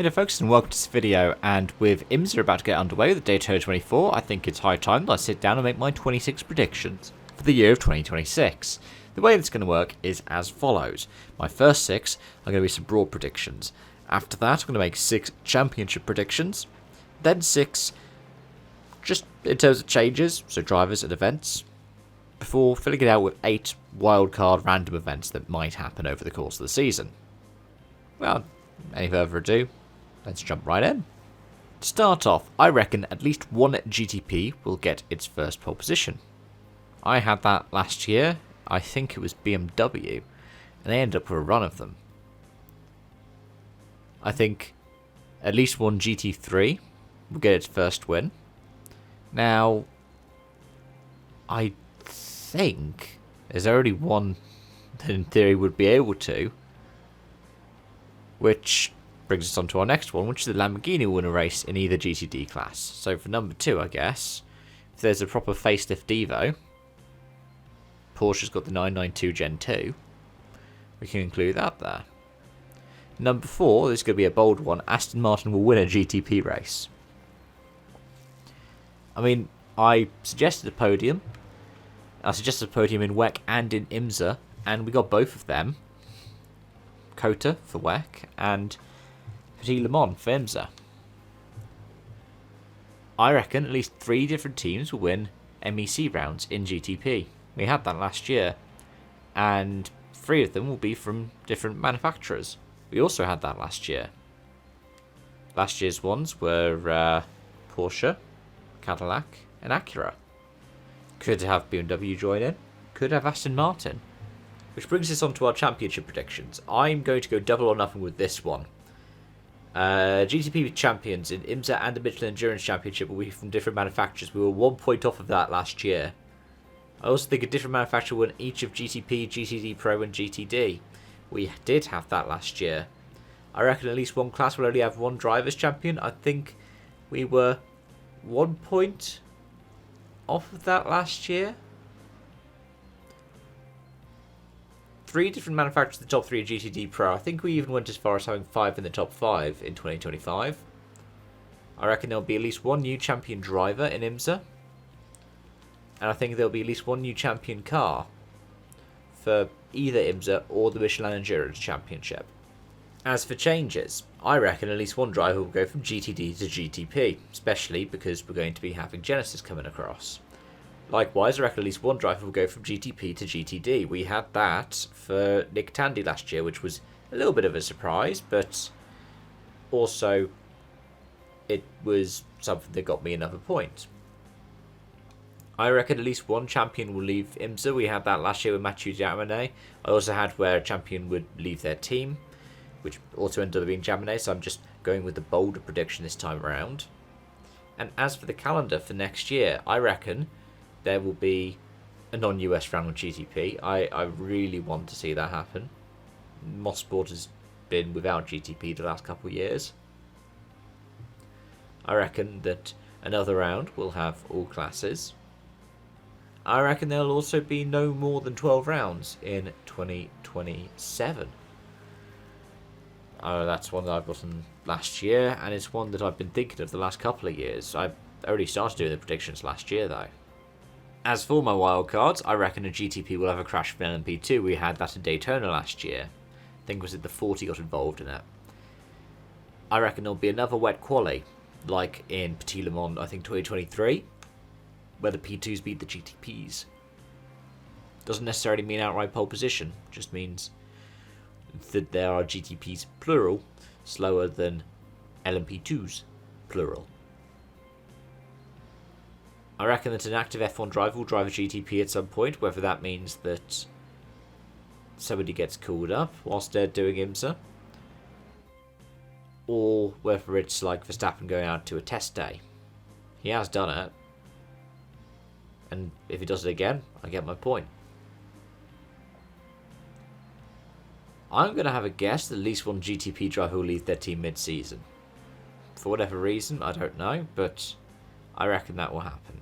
Hey there folks, and welcome to this video. And with IMSA about to get underway with Daytona 24, I think it's high time that I sit down and make my 26 predictions for the year of 2026. The way it's going to work is as follows. My first 6 are going to be some broad predictions. After that, I'm going to make 6 championship predictions. Then 6 just in terms of changes, so drivers and events, before filling it out with 8 wildcard random events that might happen over the course of the season. Well, any further ado, let's jump right in. To start off, I reckon at least one GTP will get its first pole position. I had that last year. I think it was BMW, and they ended up with a run of them. I think at least one GT3 will get its first win. Now, I think there's already one that in theory would be able to, which brings us on to our next one, which is the Lamborghini will win a race in either GTD class. So for number 2, I guess, if there's a proper facelift Evo, Porsche's got the 992 Gen 2, we can include that there. Number 4, this is going to be a bold one, Aston Martin will win a GTP race. I mean, I suggested a podium. I suggested a podium in WEC and in IMSA, and we got both of them. Cota for WEC and Petit Le Mans for IMSA. I reckon at least 3 different teams will win MEC rounds in GTP. We had that last year, and 3 of them will be from different manufacturers. We also had that last year. Last year's ones were Porsche, Cadillac, and Acura. Could have BMW join in, could have Aston Martin. Which brings us on to our championship predictions. I'm going to go double or nothing with this one. GTP champions in IMSA and the Michelin Endurance Championship will be from different manufacturers. We were 1 point off of that last year. I also think a different manufacturer won each of GTP, GTD Pro and GTD. We did have that last year. I reckon at least one class will only have one driver's champion. I think we were 1 point off of that last year. 3 different manufacturers in the top 3 of GTD Pro. I think we even went as far as having 5 in the top 5 in 2025. I reckon there'll be at least one new champion driver in IMSA. And I think there'll be at least one new champion car for either IMSA or the Michelin Endurance Championship. As for changes, I reckon at least one driver will go from GTD to GTP, especially because we're going to be having Genesis coming across. Likewise, I reckon at least one driver will go from GTP to GTD. We had that for Nick Tandy last year, which was a little bit of a surprise, but also it was something that got me another point. I reckon at least one champion will leave IMSA. We had that last year with Mathieu Jaminet. I also had where a champion would leave their team, which also ended up being Jaminet, so I'm just going with the bolder prediction this time around. And as for the calendar for next year, I reckon there will be a non-US round with GTP. I really want to see that happen. Mosport has been without GTP the last couple of years. I reckon that another round will have all classes. I reckon there will also be no more than 12 rounds in 2027. That's one that I've gotten last year, and it's one that I've been thinking of the last couple of years. I already started doing the predictions last year, though. As for my wildcards, I reckon a GTP will have a crash from LMP2. We had that in Daytona last year. I think it was at the 40 got involved in it. I reckon there'll be another wet quali, like in Petit Le Mans, I think 2023, where the P2s beat the GTPs. Doesn't necessarily mean outright pole position, just means that there are GTPs plural slower than LMP2s plural. I reckon that an active F1 driver will drive a GTP at some point, whether that means that somebody gets called up whilst they're doing IMSA, or whether it's like Verstappen going out to a test day. He has done it, and if he does it again, I get my point. I'm going to have a guess that at least one GTP driver will leave their team mid-season. For whatever reason, I don't know, but I reckon that will happen.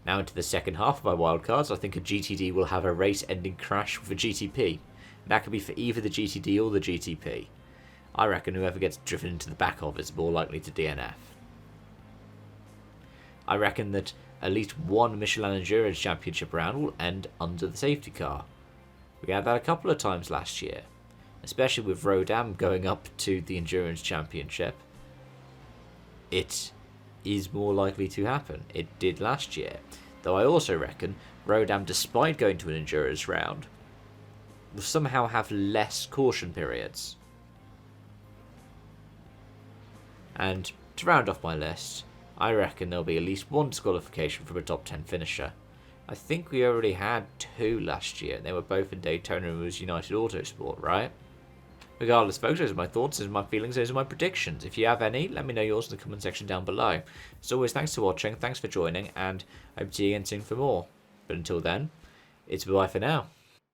Now into the second half of my wildcards, I think a GTD will have a race-ending crash with a GTP. That could be for either the GTD or the GTP. I reckon whoever gets driven into the back of is more likely to DNF. I reckon that at least one Michelin Endurance Championship round will end under the safety car. We had that a couple of times last year, especially with Rodam going up to the Endurance Championship. It is more likely to happen. It did last year. Though I also reckon Rodam, despite going to an Endurance round, will somehow have less caution periods. And to round off my list, I reckon there'll be at least one disqualification from a top 10 finisher. I think we already had 2 last year. They were both in Daytona and it was United Autosport, right? Regardless, folks, those are my thoughts, those are my feelings, those are my predictions. If you have any, let me know yours in the comment section down below. As always, thanks for watching, thanks for joining, and I hope to see you again soon for more. But until then, it's bye for now.